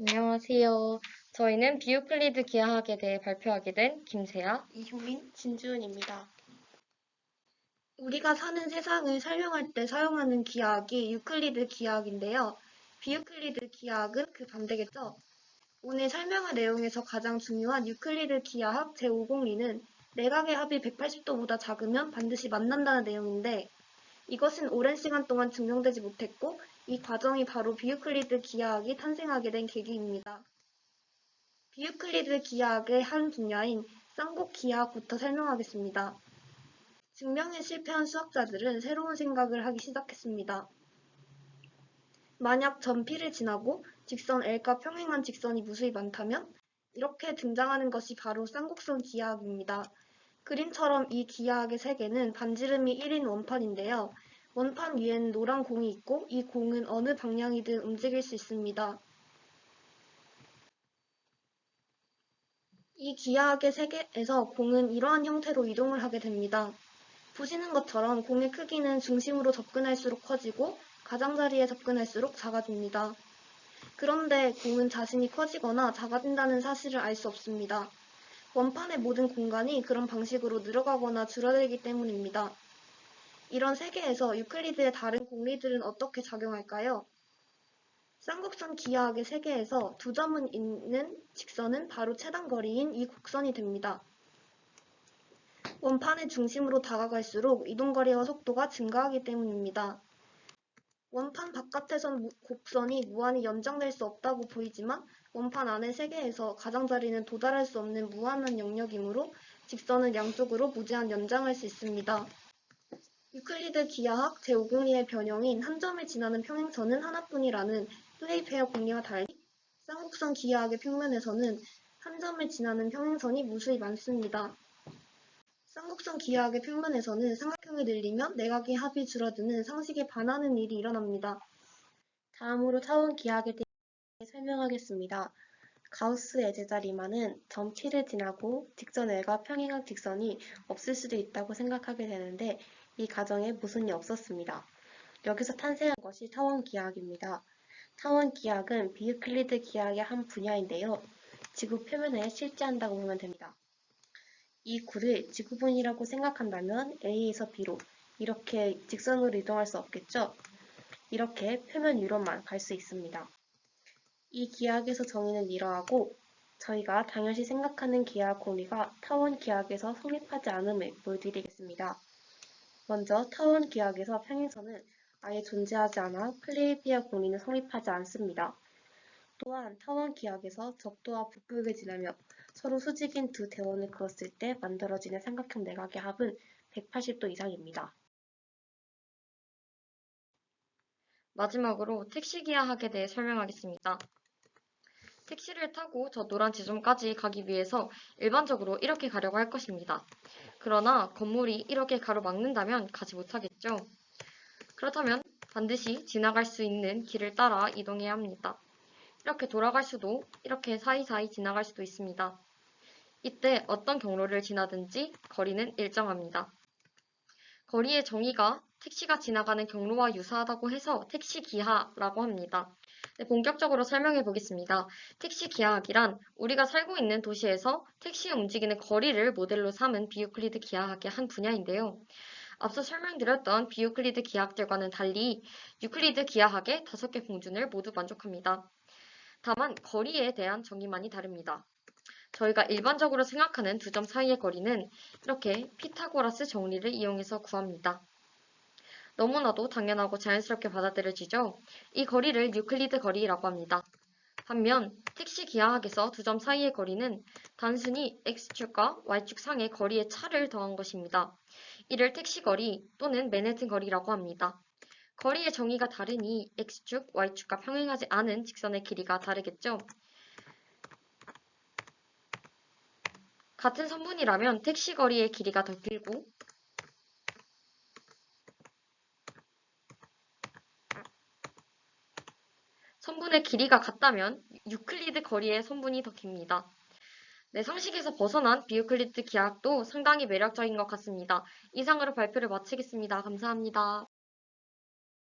안녕하세요. 저희는 비유클리드 기하학에 대해 발표하게 된 김세아, 이효민, 진주은입니다. 우리가 사는 세상을 설명할 때 사용하는 기하학이 유클리드 기하학인데요. 비유클리드 기하학은 그 반대겠죠? 오늘 설명할 내용에서 가장 중요한 유클리드 기하학 제5공리는 내각의 합이 180도보다 작으면 반드시 만난다는 내용인데 이것은 오랜 시간 동안 증명되지 못했고 이 과정이 바로 비유클리드 기하학이 탄생하게 된 계기입니다. 비유클리드 기하학의 한 분야인 쌍곡 기하학부터 설명하겠습니다. 증명에 실패한 수학자들은 새로운 생각을 하기 시작했습니다. 만약 점 P를 지나고 직선 L과 평행한 직선이 무수히 많다면 이렇게 등장하는 것이 바로 쌍곡선 기하학입니다. 그림처럼 이 기하학의 세계는 반지름이 1인 원판인데요. 원판 위에는 노란 공이 있고 이 공은 어느 방향이든 움직일 수 있습니다. 이 기하학의 세계에서 공은 이러한 형태로 이동을 하게 됩니다. 보시는 것처럼 공의 크기는 중심으로 접근할수록 커지고 가장자리에 접근할수록 작아집니다. 그런데 공은 자신이 커지거나 작아진다는 사실을 알 수 없습니다. 원판의 모든 공간이 그런 방식으로 늘어가거나 줄어들기 때문입니다. 이런 세계에서 유클리드의 다른 공리들은 어떻게 작용할까요? 쌍곡선 기하학의 세계에서 두 점은 있는 직선은 바로 최단거리인 이 곡선이 됩니다. 원판의 중심으로 다가갈수록 이동거리와 속도가 증가하기 때문입니다. 원판 바깥에선 곡선이 무한히 연장될 수 없다고 보이지만 원판 안의 세계에서 가장자리는 도달할 수 없는 무한한 영역이므로 직선은 양쪽으로 무제한 연장할 수 있습니다. 유클리드 기하학 제5공리의 변형인 한 점을 지나는 평행선은 하나뿐이라는 플레이페어 공리와 달리 쌍곡선 기하학의 평면에서는 한 점을 지나는 평행선이 무수히 많습니다. 쌍곡선 기하학의 평면에서는 삼각형을 늘리면 내각의 합이 줄어드는 상식에 반하는 일이 일어납니다. 다음으로 타원 기하학에 대해 설명하겠습니다. 가우스의 제자리만은 점 P를 지나고 직선 L과 평행한 직선이 없을 수도 있다고 생각하게 되는데 이 가정에 모순이 없었습니다. 여기서 탄생한 것이 타원 기하학입니다. 타원 기하학은 비유클리드 기하학의 한 분야인데요. 지구 표면에 실제한다고 보면 됩니다. 이 구를 지구본이라고 생각한다면 A에서 B로 이렇게 직선으로 이동할 수 없겠죠? 이렇게 표면 위로만 갈 수 있습니다. 이 기하학에서 정의는 이러하고 저희가 당연시 생각하는 기하학 공리가 타원 기하학에서 성립하지 않음을 보여드리겠습니다. 먼저 타원 기하학에서 평행선은 아예 존재하지 않아 플레이페어 공리는 성립하지 않습니다. 또한 타원 기하학에서 적도와 북극을 지나며 서로 수직인 두 대원을 그었을 때 만들어지는 삼각형 내각의 합은 180도 이상입니다. 마지막으로 택시 기하학에 대해 설명하겠습니다. 택시를 타고 저 노란 지점까지 가기 위해서 일반적으로 이렇게 가려고 할 것입니다. 그러나 건물이 이렇게 가로막는다면 가지 못하겠죠. 그렇다면 반드시 지나갈 수 있는 길을 따라 이동해야 합니다. 이렇게 돌아갈 수도 이렇게 사이사이 지나갈 수도 있습니다. 이때 어떤 경로를 지나든지 거리는 일정합니다. 거리의 정의가 택시가 지나가는 경로와 유사하다고 해서 택시 기하라고 합니다. 네, 본격적으로 설명해 보겠습니다. 택시 기하학이란 우리가 살고 있는 도시에서 택시가 움직이는 거리를 모델로 삼은 비유클리드 기하학의 한 분야인데요. 앞서 설명드렸던 비유클리드 기하학들과는 달리 유클리드 기하학의 5개 공준을 모두 만족합니다. 다만 거리에 대한 정의만이 다릅니다. 저희가 일반적으로 생각하는 두 점 사이의 거리는 이렇게 피타고라스 정리를 이용해서 구합니다. 너무나도 당연하고 자연스럽게 받아들여지죠? 이 거리를 유클리드 거리라고 합니다. 반면 택시 기하학에서 두 점 사이의 거리는 단순히 x축과 y축 상의 거리의 차를 더한 것입니다. 이를 택시 거리 또는 맨해튼 거리라고 합니다. 거리의 정의가 다르니 x축, y축과 평행하지 않은 직선의 길이가 다르겠죠? 같은 선분이라면 택시 거리의 길이가 더 길고 선분의 길이가 같다면 유클리드 거리의 선분이 더 깁니다. 네, 상식에서 벗어난 비유클리드 기하학도 상당히 매력적인 것 같습니다. 이상으로 발표를 마치겠습니다. 감사합니다.